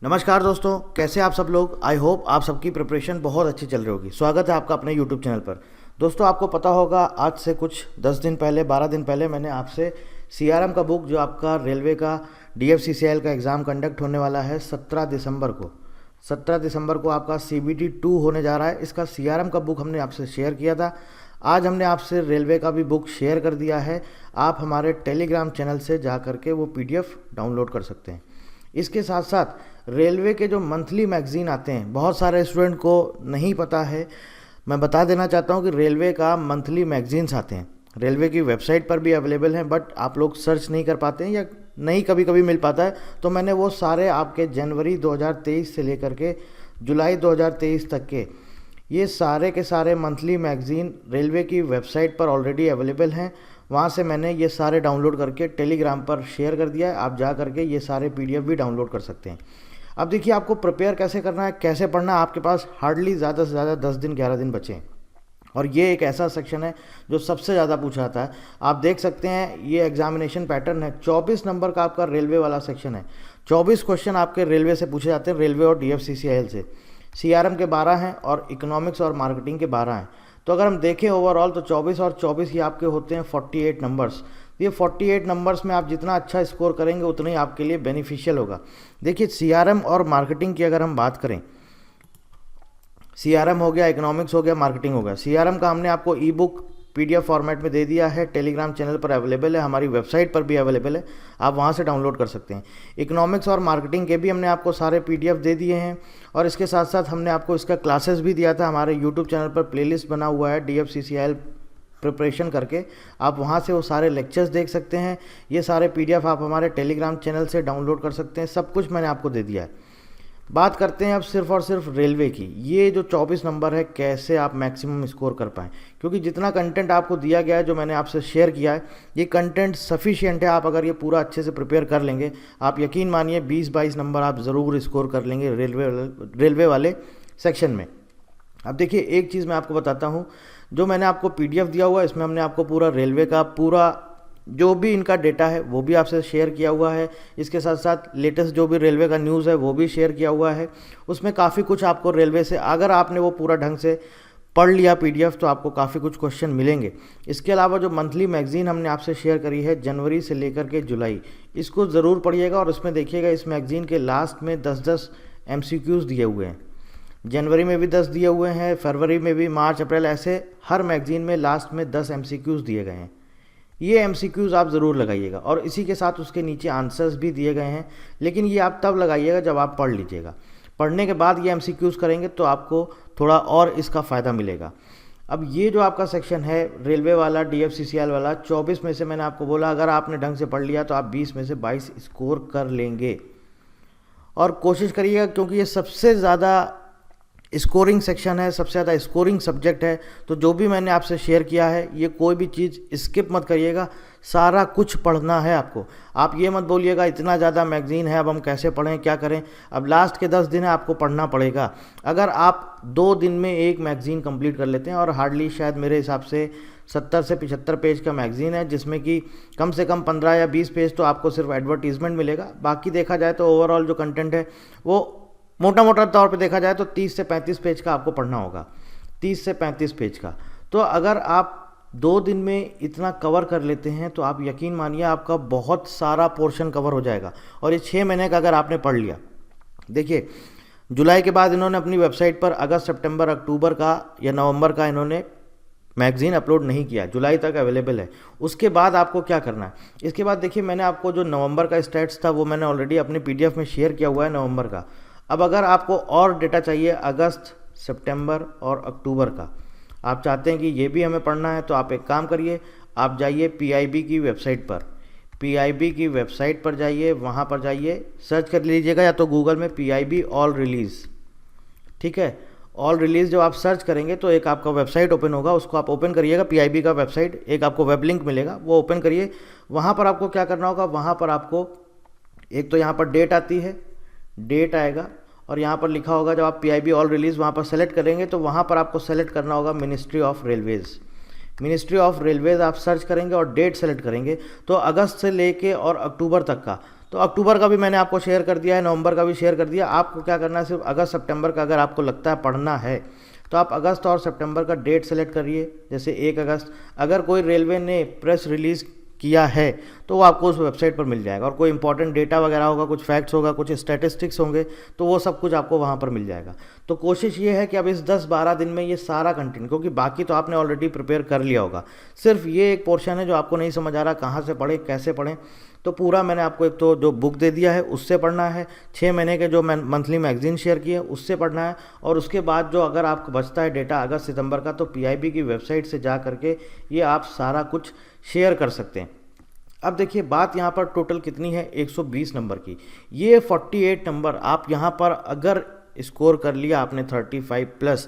नमस्कार दोस्तों, कैसे आप सब लोग। आई होप आप सबकी प्रिपरेशन बहुत अच्छी चल रही होगी। स्वागत है आपका अपने यूट्यूब चैनल पर। दोस्तों, आपको पता होगा आज से कुछ 10 दिन पहले 12 दिन पहले मैंने आपसे सीआरएम का बुक, जो आपका रेलवे का डीएफसीसीआईएल का एग्ज़ाम कंडक्ट होने वाला है 17 दिसंबर को। 17 दिसंबर को आपका सीबीटी 2 होने जा रहा है। इसका सीआरएम का बुक हमने आपसे शेयर किया था। आज हमने आपसे रेलवे का भी बुक शेयर कर दिया है। आप हमारे टेलीग्राम चैनल से जा करके वो पीडीएफ डाउनलोड कर सकते हैं। इसके साथ साथ रेलवे के जो मंथली मैगज़ीन आते हैं, बहुत सारे स्टूडेंट को नहीं पता है। मैं बता देना चाहता हूँ कि रेलवे का मंथली मैगज़ीन्स आते हैं, रेलवे की वेबसाइट पर भी अवेलेबल हैं, बट आप लोग सर्च नहीं कर पाते हैं या नहीं कभी कभी मिल पाता है। तो मैंने वो सारे आपके जनवरी 2023 से लेकर के जुलाई 2023 तक के ये सारे के सारे मंथली मैगज़ीन रेलवे की वेबसाइट पर ऑलरेडी अवेलेबल हैं। वहाँ से मैंने ये सारे डाउनलोड करके टेलीग्राम पर शेयर कर दिया है। आप जा करके ये सारे पीडीएफ भी डाउनलोड कर सकते हैं। अब देखिए, आपको प्रिपेयर कैसे करना है, कैसे पढ़ना है। आपके पास हार्डली ज़्यादा से ज़्यादा 10 दिन 11 दिन बचे हैं और ये एक ऐसा सेक्शन है जो सबसे ज़्यादा पूछा जाता है। आप देख सकते हैं ये एग्जामिनेशन पैटर्न है। 24 नंबर का आपका रेलवे वाला सेक्शन है। 24 क्वेश्चन आपके रेलवे से पूछे जाते हैं, रेलवे और डीएफसीसीआईएल से। सीआरएम के 12 हैं और इकोनॉमिक्स और मार्केटिंग के 12 हैं। तो अगर हम देखें ओवरऑल तो 24 और 24 ये आपके होते हैं 48 नंबर्स। ये 48 नंबर्स में आप जितना अच्छा स्कोर करेंगे उतना ही आपके लिए बेनिफिशियल होगा। देखिए, सीआरएम और मार्केटिंग की अगर हम बात करें, सीआरएम हो गया, इकोनॉमिक्स हो गया, मार्केटिंग हो गया। सीआरएम का हमने आपको ई बुक पीडीएफ फॉर्मेट में दे दिया है। टेलीग्राम चैनल पर अवेलेबल है, हमारी वेबसाइट पर भी अवेलेबल है, आप वहाँ से डाउनलोड कर सकते हैं। इकोनॉमिक्स और मार्केटिंग के भी हमने आपको सारे पीडीएफ दे दिए हैं और इसके साथ साथ हमने आपको इसका क्लासेस भी दिया था। हमारे यूट्यूब चैनल पर प्लेलिस्ट बना हुआ है डीएफसीसीआईएल प्रिपरेशन करके, आप वहाँ से वो सारे लेक्चर्स देख सकते हैं। ये सारे पीडीएफ आप हमारे टेलीग्राम चैनल से डाउनलोड कर सकते हैं। सब कुछ मैंने आपको दे दिया है। बात करते हैं अब सिर्फ और सिर्फ रेलवे की। ये जो 24 नंबर है, कैसे आप मैक्सिमम स्कोर कर पाएँ, क्योंकि जितना कंटेंट आपको दिया गया है, जो मैंने आपसे शेयर किया है, ये कंटेंट सफिशिएंट है। आप अगर ये पूरा अच्छे से प्रिपेयर कर लेंगे, आप यकीन मानिए 20-22 नंबर आप ज़रूर स्कोर कर लेंगे रेलवे वाले सेक्शन में। अब देखिए, एक चीज़ मैं आपको बताता हूँ, जो मैंने आपको पीडीएफ दिया हुआ है इसमें हमने आपको पूरा रेलवे का पूरा जो भी इनका डेटा है वो भी आपसे शेयर किया हुआ है। इसके साथ साथ लेटेस्ट जो भी रेलवे का न्यूज़ है वो भी शेयर किया हुआ है। उसमें काफ़ी कुछ आपको रेलवे से, अगर आपने वो पूरा ढंग से पढ़ लिया पीडीएफ, तो आपको काफ़ी कुछ क्वेश्चन मिलेंगे। इसके अलावा जो मंथली मैगज़ीन हमने आपसे शेयर करी है जनवरी से लेकर के जुलाई, इसको ज़रूर पढ़िएगा और उसमें देखिएगा इस मैगज़ीन के लास्ट में 10-10 एमसीक्यूज़ दिए हुए हैं। जनवरी में भी 10 दिए हुए हैं, फरवरी में भी, मार्च, अप्रैल, ऐसे हर मैगज़ीन में लास्ट में 10 एमसीक्यूज़ दिए गए हैं। ये एमसीक्यूज़ आप ज़रूर लगाइएगा और इसी के साथ उसके नीचे आंसर्स भी दिए गए हैं। लेकिन ये आप तब लगाइएगा जब आप पढ़ लीजिएगा। पढ़ने के बाद ये एमसीक्यूज़ करेंगे तो आपको थोड़ा और इसका फ़ायदा मिलेगा। अब ये जो आपका सेक्शन है रेलवे वाला, डीएफसीसीआईएल वाला, 24 में से मैंने आपको बोला अगर आपने ढंग से पढ़ लिया तो आप 20 में से 22 स्कोर कर लेंगे। और कोशिश करिएगा, क्योंकि ये सबसे ज़्यादा स्कोरिंग सेक्शन है, सबसे ज़्यादा स्कोरिंग सब्जेक्ट है। तो जो भी मैंने आपसे शेयर किया है, ये कोई भी चीज़ स्किप मत करिएगा, सारा कुछ पढ़ना है आपको। आप ये मत बोलिएगा इतना ज़्यादा मैगज़ीन है, अब हम कैसे पढ़ें, क्या करें। अब लास्ट के 10 दिन है, आपको पढ़ना पड़ेगा। अगर आप 2 दिन में एक मैगज़ीन कंप्लीट कर लेते हैं, और हार्डली शायद मेरे हिसाब से 70 से 75 पेज का मैगज़ीन है, जिसमें कि कम से कम 15 या 20 पेज तो आपको सिर्फ एडवर्टीज़मेंट मिलेगा। बाकी देखा जाए तो ओवरऑल जो कंटेंट है वो मोटा मोटा तौर पे देखा जाए तो 30 से 35 पेज का आपको पढ़ना होगा, 30 से 35 पेज का। तो अगर आप 2 दिन में इतना कवर कर लेते हैं तो आप यकीन मानिए आपका बहुत सारा पोर्शन कवर हो जाएगा। और ये 6 महीने का अगर आपने पढ़ लिया, देखिए जुलाई के बाद इन्होंने अपनी वेबसाइट पर अगस्त, सितंबर, अक्टूबर का या नवंबर का इन्होंने मैगज़ीन अपलोड नहीं किया, जुलाई तक अवेलेबल है। उसके बाद आपको क्या करना है, इसके बाद देखिए मैंने आपको जो नवंबर का स्टैट्स था वो मैंने ऑलरेडी अपने पीडीएफ में शेयर किया हुआ है नवंबर का। अब अगर आपको और डेटा चाहिए अगस्त, सितंबर और अक्टूबर का, आप चाहते हैं कि ये भी हमें पढ़ना है, तो आप एक काम करिए, आप जाइए पीआईबी की वेबसाइट पर, पीआईबी की वेबसाइट पर जाइए, वहाँ पर जाइए, सर्च कर लीजिएगा या तो गूगल में पीआईबी ऑल रिलीज़, ठीक है। ऑल रिलीज़ जब आप सर्च करेंगे तो एक आपका वेबसाइट ओपन होगा, उसको आप ओपन करिएगा, पीआईबी का वेबसाइट, एक आपको वेब लिंक मिलेगा, वो ओपन करिए। वहाँ पर आपको क्या करना होगा, वहाँ पर आपको एक तो यहाँ पर डेट आती है, डेट आएगा और यहाँ पर लिखा होगा, जब आप पीआईबी ऑल रिलीज़ वहाँ पर सेलेक्ट करेंगे तो वहाँ पर आपको सेलेक्ट करना होगा ministry of Railways. Ministry of Railways आप सर्च करेंगे और डेट सेलेक्ट करेंगे तो अगस्त से लेके और अक्टूबर तक का तो अक्टूबर का भी मैंने आपको शेयर कर दिया है, नवंबर का भी शेयर कर दिया। आपको क्या करना है, सिर्फ अगस्त सितंबर का अगर आपको लगता है पढ़ना है तो आप अगस्त और सितंबर का डेट सेलेक्ट करिए। जैसे 1 अगस्त, अगर कोई रेलवे ने प्रेस रिलीज़ किया है तो वो आपको उस वेबसाइट पर मिल जाएगा, और कोई इंपॉर्टेंट डेटा वगैरह होगा, कुछ फैक्ट्स होगा, कुछ स्टैटिस्टिक्स होंगे, तो वो सब कुछ आपको वहाँ पर मिल जाएगा। तो कोशिश ये है कि अब इस 10-12 दिन में ये सारा कंटेंट, क्योंकि बाकी तो आपने ऑलरेडी प्रिपेयर कर लिया होगा, सिर्फ ये एक पोर्शन है जो आपको नहीं समझ आ रहा कहाँ से पढ़ें, कैसे पढ़ें। तो पूरा मैंने आपको एक तो जो बुक दे दिया है उससे पढ़ना है, 6 महीने के जो मंथली मैगजीन शेयर किए उससे पढ़ना है, और उसके बाद जो अगर आपको बचता है डेटा अगस्त सितंबर का, तो पीआईबी की वेबसाइट से जा करके ये आप सारा कुछ शेयर कर सकते हैं। अब देखिए बात यहाँ पर टोटल कितनी है, 120 नंबर की। ये 48 नंबर आप यहाँ पर अगर स्कोर कर लिया आपने 35 प्लस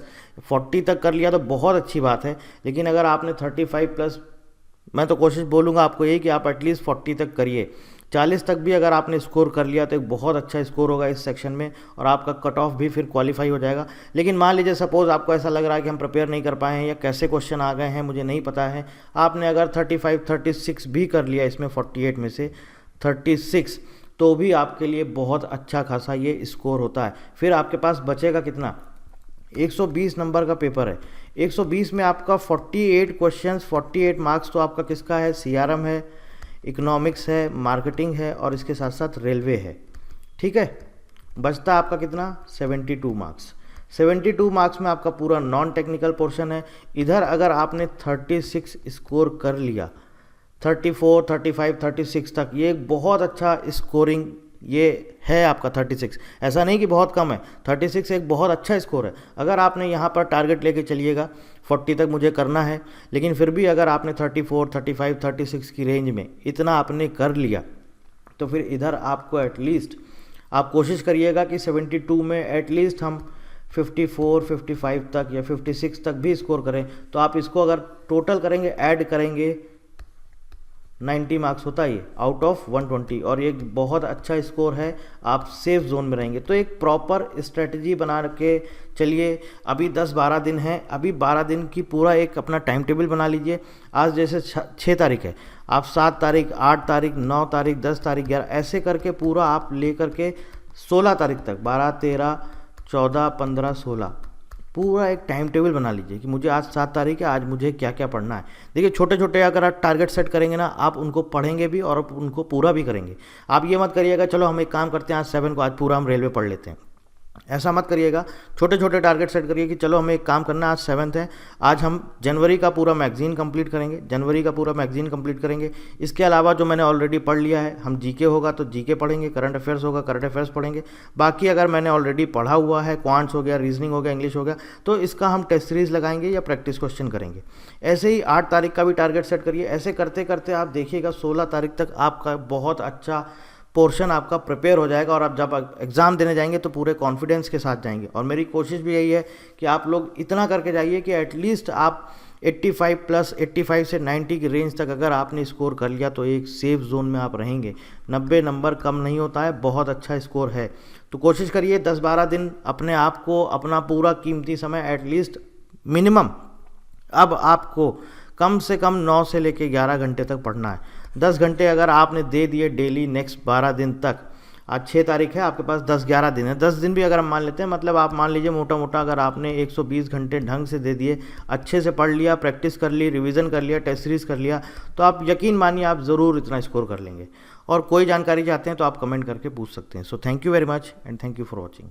40 तक कर लिया तो बहुत अच्छी बात है, लेकिन अगर आपने 35 प्लस, मैं तो कोशिश बोलूँगा आपको यही कि आप एटलीस्ट 40 तक करिए। 40 तक भी अगर आपने स्कोर कर लिया तो एक बहुत अच्छा स्कोर होगा इस सेक्शन में, और आपका कट ऑफ भी फिर क्वालिफाई हो जाएगा। लेकिन मान लीजिए सपोज़ आपको ऐसा लग रहा है कि हम प्रिपेयर नहीं कर पाए हैं या कैसे क्वेश्चन आ गए हैं मुझे नहीं पता है, आपने अगर 35-36 भी कर लिया इसमें 48 में से 36, तो भी आपके लिए बहुत अच्छा खासा ये स्कोर होता है। फिर आपके पास बचेगा कितना, 120 नंबर का पेपर है। 120 में आपका 48 क्वेश्चंस, 48 मार्क्स तो आपका किसका है, सीआरएम है, इकोनॉमिक्स है, मार्केटिंग है, और इसके साथ साथ रेलवे है। ठीक है, बचता आपका कितना, 72 मार्क्स। 72 मार्क्स में आपका पूरा नॉन टेक्निकल पोर्शन है। इधर अगर आपने 36 स्कोर कर लिया, 34, 35, 36 तक, ये एक बहुत अच्छा स्कोरिंग ये है आपका 36। ऐसा नहीं कि बहुत कम है, 36 एक बहुत अच्छा स्कोर है। अगर आपने यहाँ पर टारगेट लेके चलिएगा 40 तक मुझे करना है, लेकिन फिर भी अगर आपने 34, 35, 36 की रेंज में इतना आपने कर लिया, तो फिर इधर आपको एटलीस्ट आप कोशिश करिएगा कि 72 में एटलीस्ट हम 54, 55 तक या 56 तक भी स्कोर करें। तो आप इसको अगर टोटल करेंगे, ऐड करेंगे, 90 मार्क्स होता है ये आउट ऑफ 120, और ये बहुत अच्छा स्कोर है, आप सेफ जोन में रहेंगे। तो एक प्रॉपर स्ट्रेटजी बना के चलिए। अभी 10-12 दिन हैं, अभी 12 दिन की पूरा एक अपना टाइम टेबल बना लीजिए। आज जैसे 6 तारीख है, आप 7 तारीख, 8 तारीख, 9 तारीख, 10 तारीख, 11 ऐसे करके पूरा आप ले करके 16 तारीख तक, 12, 13, 14, 15, 16 पूरा एक टाइम टेबल बना लीजिए कि मुझे आज 7 तारीख है, आज मुझे क्या क्या पढ़ना है। देखिए छोटे छोटे अगर आप टारगेट सेट करेंगे ना, आप उनको पढ़ेंगे भी और उनको पूरा भी करेंगे। आप ये मत करिएगा चलो हम एक काम करते हैं आज 7 को आज पूरा हम रेलवे पढ़ लेते हैं, ऐसा मत करिएगा। छोटे छोटे टारगेट सेट करिए कि चलो हमें एक काम करना है, आज 7th है, आज हम जनवरी का पूरा मैगजीन कंप्लीट करेंगे, जनवरी का पूरा मैगजीन कंप्लीट करेंगे। इसके अलावा जो मैंने ऑलरेडी पढ़ लिया है, हम जीके होगा तो जीके पढ़ेंगे, करंट अफेयर्स होगा करंट अफेयर्स पढ़ेंगे। बाकी अगर मैंने ऑलरेडी पढ़ा हुआ है, क्वांट्स हो गया, रीजनिंग हो गया, इंग्लिश हो गया, तो इसका हम टेस्ट सीरीज लगाएंगे या प्रैक्टिस क्वेश्चन करेंगे। ऐसे ही 8 तारीख का भी टारगेट सेट करिए। ऐसे करते करते आप देखिएगा 16 तारीख तक आपका बहुत अच्छा पोर्शन आपका प्रिपेयर हो जाएगा, और आप जब एग्ज़ाम देने जाएंगे तो पूरे कॉन्फिडेंस के साथ जाएंगे। और मेरी कोशिश भी यही है कि आप लोग इतना करके जाइए कि एटलीस्ट आप 85 प्लस 85 से 90 की रेंज तक अगर आपने स्कोर कर लिया तो एक सेफ जोन में आप रहेंगे। 90 नंबर कम नहीं होता है, बहुत अच्छा स्कोर है। तो कोशिश करिए 10-12 दिन अपने आप को, अपना पूरा कीमती समय एटलीस्ट मिनिमम अब आपको कम से कम 9 से लेकर 11 घंटे तक पढ़ना है। 10 घंटे अगर आपने दे दिए डेली नेक्स्ट 12 दिन तक, आज 6 तारीख है, आपके पास 10-11 दिन है, 10 दिन भी अगर हम मान लेते हैं, मतलब आप मान लीजिए मोटा मोटा अगर आपने 120 घंटे ढंग से दे दिए, अच्छे से पढ़ लिया, प्रैक्टिस कर ली, रिवीजन कर लिया, टेस्ट सीरीज कर लिया, तो आप यकीन मानिए आप ज़रूर इतना स्कोर कर लेंगे। और कोई जानकारी चाहते हैं तो आप कमेंट करके पूछ सकते हैं। So thank you very much and thank you for watching.